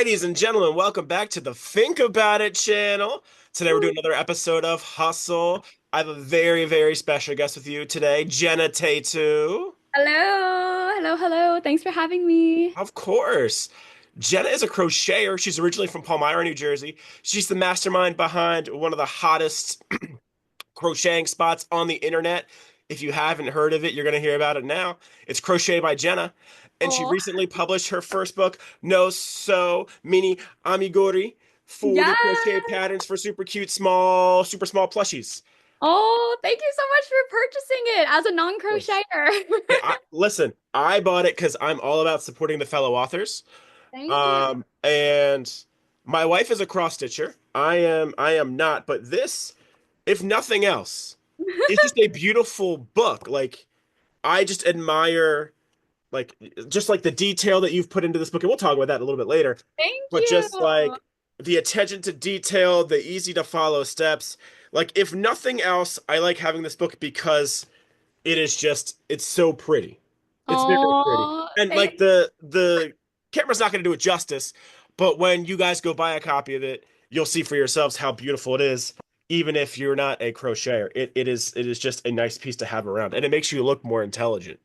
Ladies and gentlemen, welcome back to the Think About It channel. Today we're doing another episode of Hustle. I have a very, very special guest with you today, Genna Tatu. Hello, hello, hello. Thanks for having me. Of course. Jenna is a crocheter. She's originally from Palmyra, New Jersey. She's the mastermind behind one of the hottest crocheting spots on the internet. If you haven't heard of it, you're going to hear about it now. It's Crochet by Jenna. And she Oh, recently published her first book, No So Mini Amiguri, 40 crochet yes. patterns for super cute, small, super small plushies. Oh, thank you so much for purchasing it as a Of course. Hey, non-crocheter. listen, I bought it because I'm all about supporting the fellow authors. Thank you. And my wife is a cross stitcher. I am not, but this, if nothing else, is just a beautiful book. Like I just admire like just like the detail that you've put into this book, and we'll talk about that a little bit later. Thank But you. just like the attention to detail, the easy to follow steps. Like if nothing else, I like having this book because it's so pretty. It's very pretty. Oh, And thank like the camera's not going to do it justice, but when you guys go buy a copy of it, you'll see for yourselves how beautiful it is. Even if you're not a crocheter, it is just a nice piece to have around, and it makes you look more intelligent,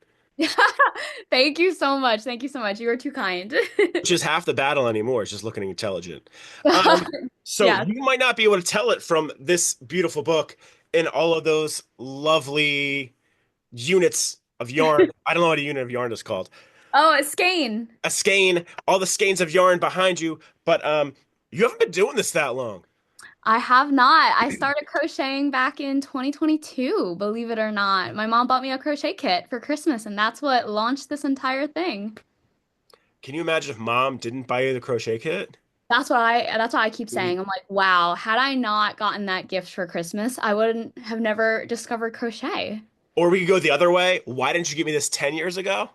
Thank you so much. Thank you so much. You are too kind. which is half the battle anymore. It's just looking intelligent. Um, so Yes. you might not be able to tell it from this beautiful book and all of those lovely units of yarn. I don't know what a unit of yarn is called. Oh, a skein. A skein, all the skeins of yarn behind you, but you haven't been doing this that long. I have not. I started crocheting back in 2022, believe it or not. My mom bought me a crochet kit for Christmas, and that's what launched this entire thing. Can you imagine if mom didn't buy you the crochet kit? That's why I keep saying, I'm like, wow, had I not gotten that gift for Christmas, I wouldn't have never discovered crochet. Or we could go the other way. Why didn't you give me this 10 years ago?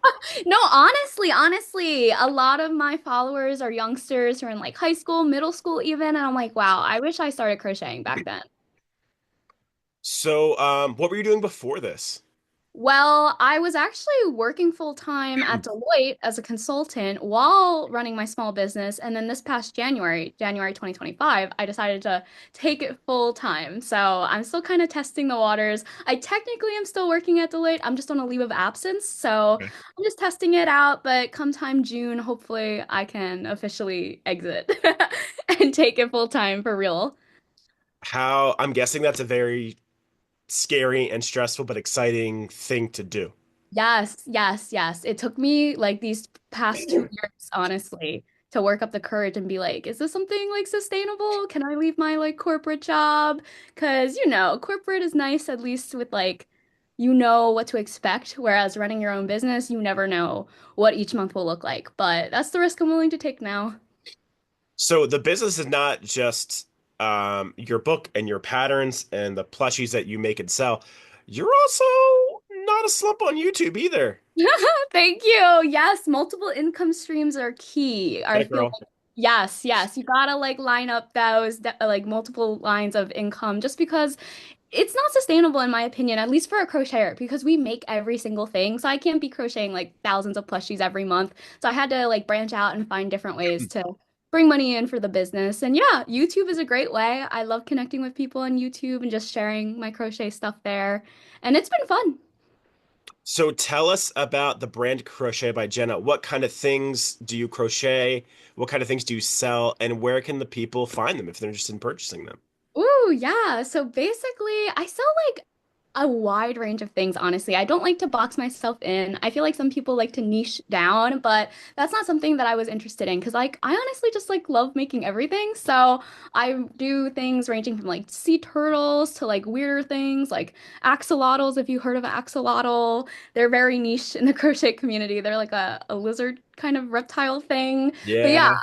No, honestly, a lot of my followers are youngsters who are in like high school, middle school even, and I'm like, wow, I wish I started crocheting back then. So, what were you doing before this? Well, I was actually working full time at Deloitte as a consultant while running my small business. And then this past January 2025, I decided to take it full time. So I'm still kind of testing the waters. I technically am still working at Deloitte. I'm just on a leave of absence. So Okay. I'm just testing it out. But come time June, hopefully I can officially exit and take it full time for real. How, I'm guessing that's a very scary and stressful but exciting thing to do. Yes, yes, yes. It took me like these past 2 years, honestly, to work up the courage and be like, is this something like sustainable? Can I leave my like corporate job? Because, corporate is nice at least with like, you know what to expect, whereas running your own business, you never know what each month will look like. But that's the risk I'm willing to take now. So the business is not just your book and your patterns and the plushies that you make and sell. You're also not a slump on YouTube either. Thank you. Yes, multiple income streams are key. I That feel girl. like yes, yes, you gotta like line up those like multiple lines of income just because it's not sustainable in my opinion, at least for a crocheter, because we make every single thing. So I can't be crocheting like thousands of plushies every month. So I had to like branch out and find different ways to bring money in for the business. And yeah, YouTube is a great way. I love connecting with people on YouTube and just sharing my crochet stuff there. And it's been fun. So tell us about the brand Crochet by Jenna. What kind of things do you crochet? What kind of things do you sell? And where can the people find them if they're interested in purchasing them? Ooh, yeah. So basically, I sell like a wide range of things, honestly. I don't like to box myself in. I feel like some people like to niche down, but that's not something that I was interested in because like I honestly just like love making everything. So I do things ranging from like sea turtles to like weirder things like axolotls, if you heard of an axolotl. They're very niche in the crochet community. They're like a lizard kind of reptile thing. But yeah, Yeah.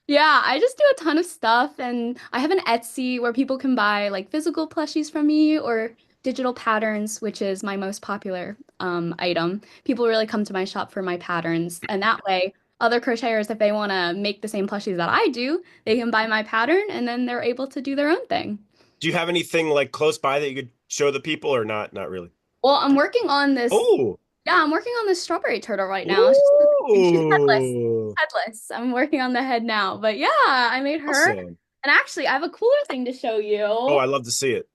yeah, I just do a ton of stuff and I have an Etsy where people can buy like physical plushies from me or digital patterns, which is my most popular item. People really come to my shop for my patterns, and that way other crocheters, if they want to make the same plushies that I do, they can buy my pattern and then they're able to do their own thing. Do you have anything like close by that you could show the people or not? Not really. Well, I'm working on this. Oh. Yeah, I'm working on this strawberry turtle right now. She's headless. Ooh, Headless. I'm working on the head now. But yeah, I made her. awesome. And actually, I have a cooler thing to show Oh, you. I love to see it.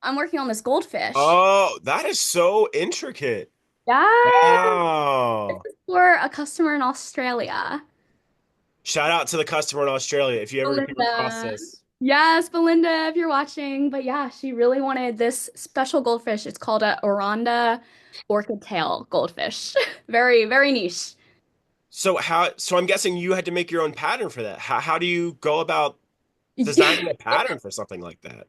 I'm working on this goldfish. Oh, that is so intricate. Yeah, this Wow. is for a customer in Australia. Shout out to the customer in Australia if you ever came across Belinda. this. Yes, Belinda, if you're watching. But yeah, she really wanted this special goldfish. It's called a Oranda orchid tail goldfish. Very, very niche. So I'm guessing you had to make your own pattern for that. How do you go about designing a pattern for something like that?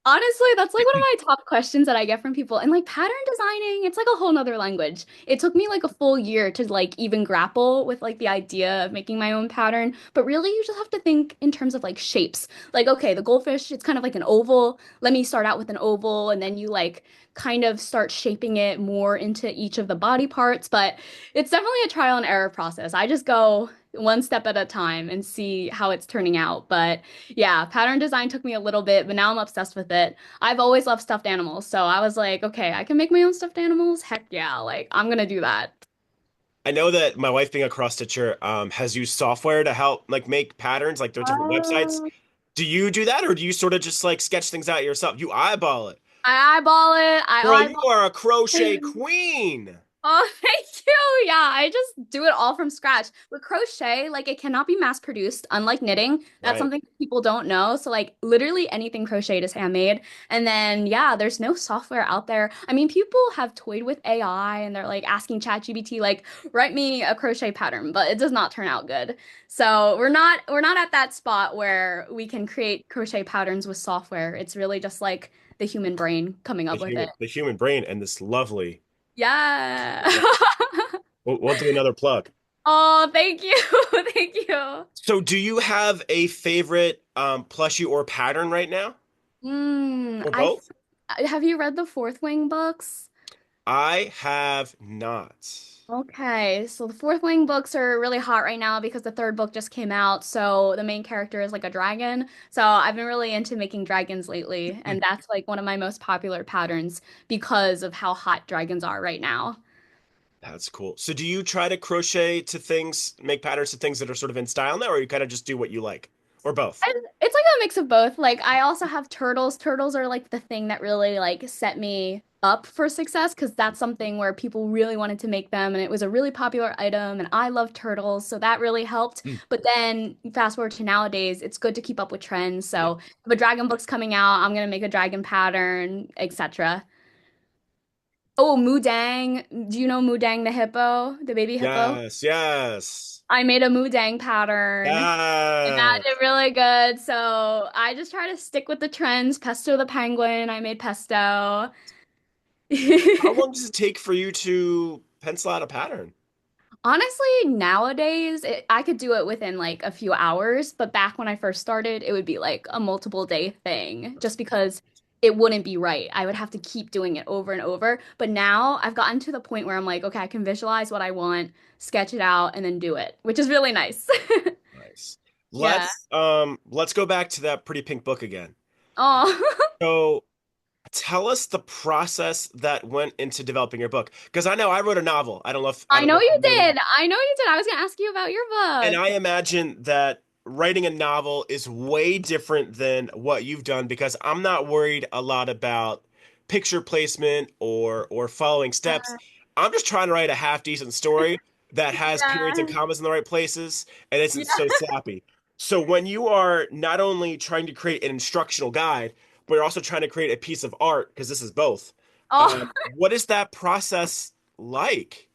Honestly, that's like one of my top questions that I get from people. And like pattern designing, it's like a whole nother language. It took me like a full year to like even grapple with like the idea of making my own pattern. But really, you just have to think in terms of like shapes. Like, okay, the goldfish, it's kind of like an oval. Let me start out with an oval, and then you like kind of start shaping it more into each of the body parts. But it's definitely a trial and error process. I just go one step at a time and see how it's turning out. But yeah, pattern design took me a little bit, but now I'm obsessed with it. I've always loved stuffed animals, so I was like, okay, I can make my own stuffed animals. Heck yeah, like I'm gonna do that. I know that my wife being a cross stitcher has used software to help like make patterns, like their different websites. Oh. Do you do that or do you sort of just like sketch things out yourself? You eyeball it. I eyeball it. Girl, I you are a crochet eyeball. queen. Oh, thank you. Yeah, I just do it all from scratch. With crochet, like it cannot be mass produced, unlike knitting. That's Right. something people don't know. So like literally anything crocheted is handmade. And then yeah, there's no software out there. I mean, people have toyed with AI and they're like asking ChatGPT like write me a crochet pattern, but it does not turn out good. So we're not at that spot where we can create crochet patterns with software. It's really just like the human brain coming The up with it. human brain and this lovely. Yeah. Yeah. We'll do another plug. Oh, thank you. Thank you. So do you have a favorite plushie or pattern right now? Mm, Or I both? have you read the Fourth Wing books? I have not. Okay, so the Fourth Wing books are really hot right now because the third book just came out. So the main character is like a dragon. So I've been really into making dragons lately, and that's like one of my most popular patterns because of how hot dragons are right now. That's cool. So do you try to crochet to things, make patterns to things that are sort of in style now, or you kind of just do what you like? Or both? And it's like a mix of both. Like I also have turtles. Turtles are like the thing that really like set me up for success because that's something where people really wanted to make them and it was a really popular item and I love turtles, so that really helped. Mm. But then fast forward to nowadays, it's good to keep up with trends. Yeah. So if a dragon book's coming out, I'm gonna make a dragon pattern, etc. Oh, Moodang. Do you know Moodang the hippo, the baby hippo? Yes, yes. I made a Moodang pattern. And that Yes. did really good. So I just try to stick with the trends. Pesto the penguin, I made pesto. How long does it take for you to pencil out a pattern? Honestly, nowadays I could do it within like a few hours, but back when I first started, it would be like a multiple day thing just because it wouldn't be right. I would have to keep doing it over and over. But now I've gotten to the point where I'm like, okay, I can visualize what I want, sketch it out, and then do it, which is really nice. Nice. Yeah. Let's go back to that pretty pink book again. Oh. So tell us the process that went into developing your book. Because I know I wrote a novel. I I don't know know if you you know that. did. I know you did. I was gonna ask you about your And I book. imagine that writing a novel is way different than what you've done because I'm not worried a lot about picture placement or following steps. I'm just trying to write a half decent story that has periods and Yeah. commas in the right places and isn't Yeah. so sloppy. So when you are not only trying to create an instructional guide, but you're also trying to create a piece of art, because this is both. Oh, What is that process like?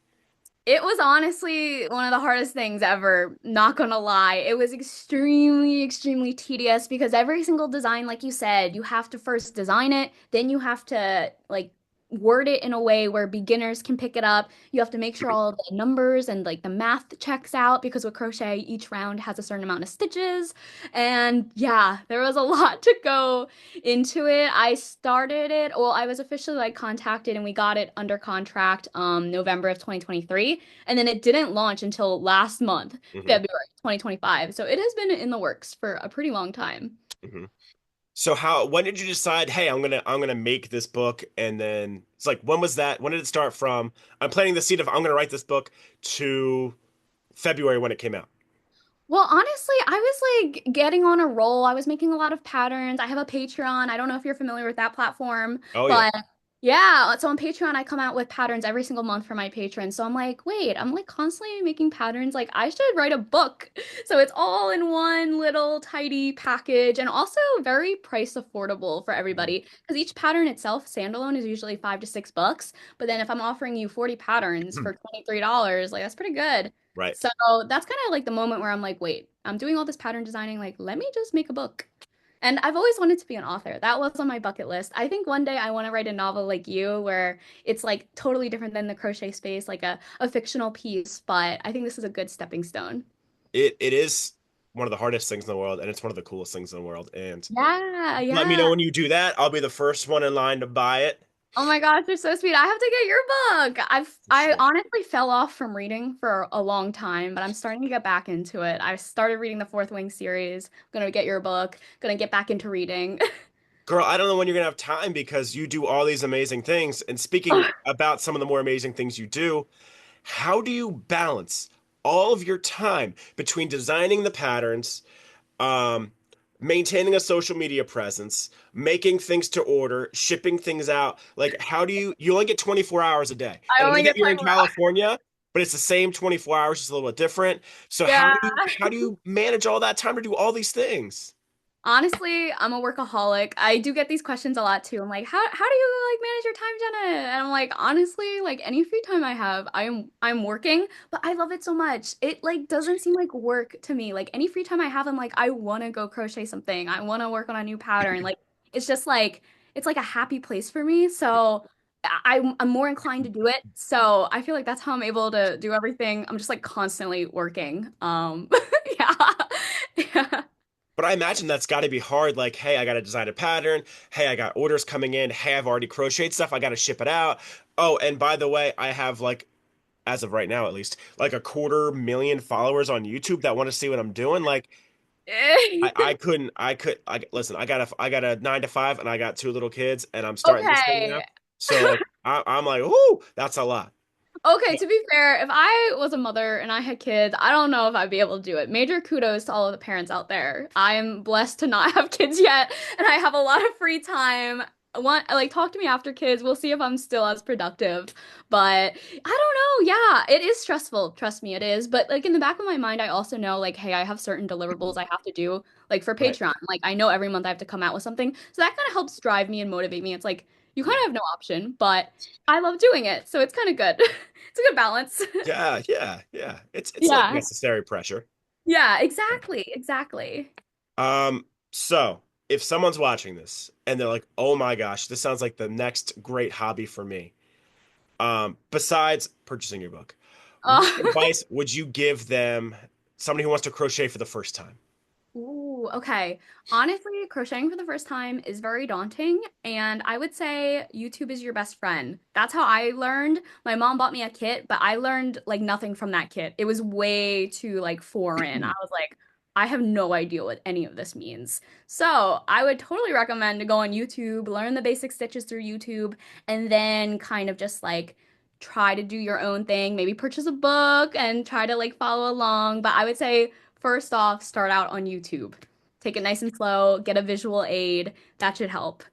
it was honestly one of the hardest things ever, not gonna lie. It was extremely, extremely tedious because every single design, like you said, you have to first design it, then you have to like word it in a way where beginners can pick it up. You have to make sure all of the numbers and like the math checks out because with crochet, each round has a certain amount of stitches. And yeah, there was a lot to go into it. I started it, well, I was officially like contacted and we got it under contract November of 2023. And then it didn't launch until last month, Hmm. February 2025. So it has been in the works for a pretty long time. Hmm. So when did you decide, hey, I'm gonna make this book, and then it's like, when was that? When did it start from I'm planting the seed of I'm gonna write this book to February when it came out? Well, honestly, I was like getting on a roll. I was making a lot of patterns. I have a Patreon. I don't know if you're familiar with that platform, Oh yeah. but yeah, so on Patreon, I come out with patterns every single month for my patrons. So I'm like, wait, I'm like constantly making patterns. Like, I should write a book. So it's all in one little tidy package and also very price affordable for everybody. Because each pattern itself, standalone, is usually $5 to $6. But then if I'm offering you 40 patterns for $23, like that's pretty good. Right. So that's kind of like the moment where I'm like, wait, I'm doing all this pattern designing. Like, let me just make a book. And I've always wanted to be an author. That was on my bucket list. I think one day I want to write a novel like you, where it's like totally different than the crochet space, like a fictional piece. But I think this is a good stepping stone. It is one of the hardest things in the world, and it's one of the coolest things in the world. And Yeah, let me yeah. know when you do that. I'll be the first one in line to buy it. Oh my gosh, you're so sweet. I have to get your book. For I sure. honestly fell off from reading for a long time, but I'm starting to get back into it. I started reading the Fourth Wing series. I'm gonna get your book. Gonna get back into reading. Girl, I don't know when you're gonna have time because you do all these amazing things. And speaking about some of the more amazing things you do, how do you balance all of your time between designing the patterns, um, maintaining a social media presence, making things to order, shipping things out? Like, how do you only get 24 hours a day? I And I know only that get you're in 24 hours. California, but it's the same 24 hours, just a little bit different. So Yeah. how do you manage all that time to do all these things? Honestly, I'm a workaholic. I do get these questions a lot too. I'm like, how do you like manage your time, Jenna? And I'm like, honestly, like any free time I have, I'm working, but I love it so much. It like doesn't seem like work to me. Like any free time I have, I'm like, I want to go crochet something. I want to work on a new pattern. Like it's just like it's like a happy place for me. So I'm more inclined to do it. So I feel like that's how I'm able to do everything. I'm just like constantly working. Yeah. Yeah. But I imagine that's got to be hard. Like, hey, I got to design a pattern. Hey, I got orders coming in. Hey, I've already crocheted stuff. I got to ship it out. Oh, and by the way, I have like, as of right now at least, like a 250,000 followers on YouTube that want to see what I'm doing. Like, I couldn't, listen, I got a 9 to 5 and I got two little kids and I'm starting this thing Okay. now. So like, I'm like, ooh, that's a lot. Okay, to be fair, if I was a mother and I had kids, I don't know if I'd be able to do it. Major kudos to all of the parents out there. I'm blessed to not have kids yet, and I have a lot of free time. Like talk to me after kids. We'll see if I'm still as productive. But I don't know. Yeah, it is stressful. Trust me, it is. But like in the back of my mind, I also know like, hey, I have certain deliverables I have to do, like for Right. Patreon. Like I know every month I have to come out with something. So that kind of helps drive me and motivate me. It's like you kind Yeah. of have no option, but I love doing it, so it's kind of good. It's a good balance. Yeah, yeah, yeah. It's like Yeah. necessary pressure. Yeah, exactly. Exactly. So if someone's watching this and they're like, "Oh my gosh, this sounds like the next great hobby for me," besides purchasing your book, what Uh, advice would you give them, somebody who wants to crochet for the first time? Ooh, okay. Honestly, crocheting for the first time is very daunting, and I would say YouTube is your best friend. That's how I learned. My mom bought me a kit, but I learned like nothing from that kit. It was way too like foreign. I was like, I have no idea what any of this means. So, I would totally recommend to go on YouTube, learn the basic stitches through YouTube, and then kind of just like try to do your own thing, maybe purchase a book and try to like follow along. But I would say first off, start out on YouTube. Take it nice and slow, get a visual aid. That should help.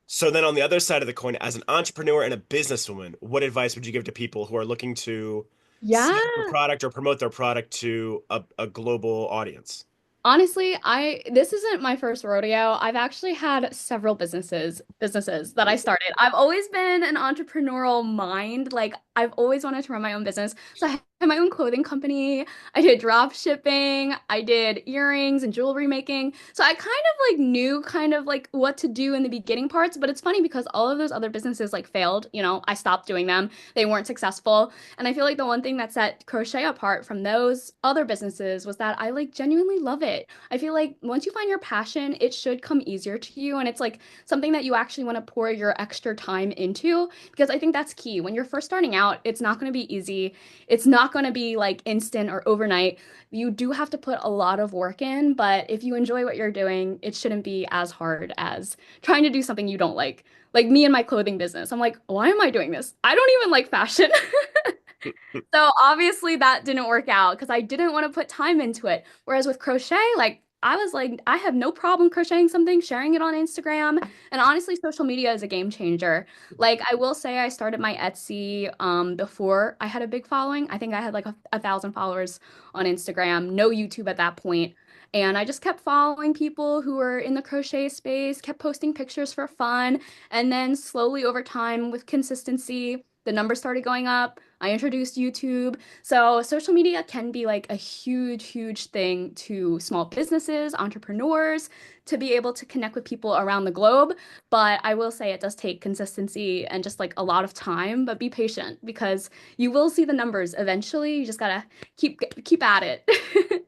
So then on the other side of the coin, as an entrepreneur and a businesswoman, what advice would you give to people who are looking to Yeah. sell their product or promote their product to a global audience? Honestly, I this isn't my first rodeo. I've actually had several businesses that I started. I've always been an entrepreneurial mind. Like I've always wanted to run my own business. So I had my own clothing company. I did drop shipping. I did earrings and jewelry making. So I kind of like knew kind of like what to do in the beginning parts, but it's funny because all of those other businesses like failed, I stopped doing them. They weren't successful. And I feel like the one thing that set crochet apart from those other businesses was that I like genuinely love it. I feel like once you find your passion, it should come easier to you. And it's like something that you actually want to pour your extra time into because I think that's key. When you're first starting out, out. It's not going to be easy. It's not going to be like instant or overnight. You do have to put a lot of work in, but if you enjoy what you're doing, it shouldn't be as hard as trying to do something you don't like. Like me and my clothing business. I'm like, why am I doing this? I don't even like fashion. So obviously that didn't work out because I didn't want to put time into it. Whereas with crochet, like I was like, I have no problem crocheting something, sharing it on Instagram. And honestly, social media is a game changer. Like I will say I started my Etsy before I had a big following. I think I had like a thousand followers on Instagram, no YouTube at that point. And I just kept following people who were in the crochet space, kept posting pictures for fun. And then slowly over time with consistency, the numbers started going up. I introduced YouTube. So social media can be like a huge, huge thing to small businesses, entrepreneurs, to be able to connect with people around the globe. But I will say it does take consistency and just like a lot of time, but be patient because you will see the numbers eventually. You just gotta keep at it.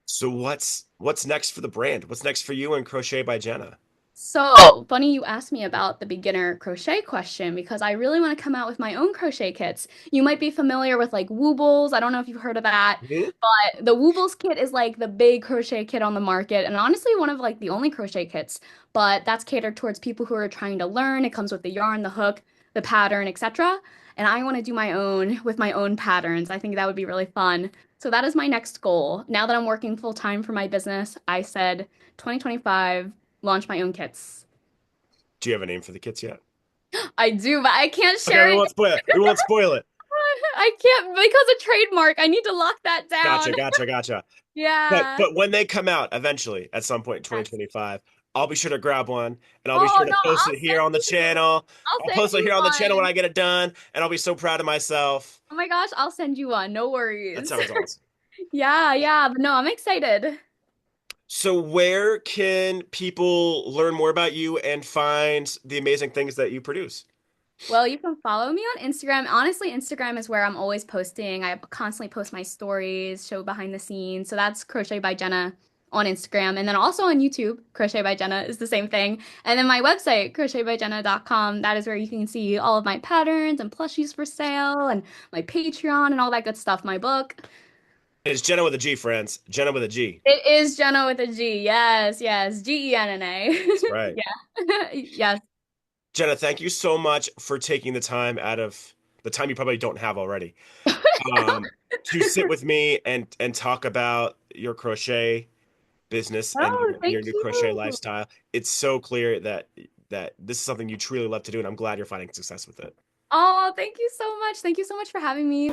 So what's next for the brand? What's next for you and Crochet by Genna? So funny you asked me about the beginner crochet question because I really want to come out with my own crochet kits. You might be familiar with like Woobles. I don't know if you've heard of that, Mhm. but the Woobles kit is like the big crochet kit on the market and honestly one of like the only crochet kits, but that's catered towards people who are trying to learn. It comes with the yarn, the hook, the pattern, etc. And I want to do my own with my own patterns. I think that would be really fun. So that is my next goal. Now that I'm working full time for my business, I said 2025 launch my own kits. Do you have a name for the kits yet? I do, but I can't Okay, share it. We won't spoil it. I can't because of trademark. I need to lock that Gotcha, down. gotcha, gotcha. But Yeah. but when they come out eventually at some point in Yes. 2025, I'll be sure to grab one and I'll be Oh sure to no, post it here on the channel. I'll I'll send post it you here on the channel when one. I get it done, and I'll be so proud of myself. Oh my gosh, I'll send you one. No That worries. sounds awesome. Yeah, yeah, but no, I'm excited. So where can people learn more about you and find the amazing things that you produce? Well, you can follow me on Instagram. Honestly, Instagram is where I'm always posting. I constantly post my stories, show behind the scenes. So that's Crochet by Genna on Instagram. And then also on YouTube, Crochet by Genna is the same thing. And then my website, crochetbygenna.com, that is where you can see all of my patterns and plushies for sale and my Patreon and all that good stuff, my book. It's Genna with a G, friends. Genna with a G. It is Genna with a G. Yes, yes. Genna. That's right. Yeah. Yes. Genna, thank you so much for taking the time out of the time you probably don't have already, to sit with me and talk about your crochet business and Oh, your thank new crochet you. lifestyle. It's so clear that this is something you truly love to do, and I'm glad you're finding success with it. Oh, thank you so much. Thank you so much for having me.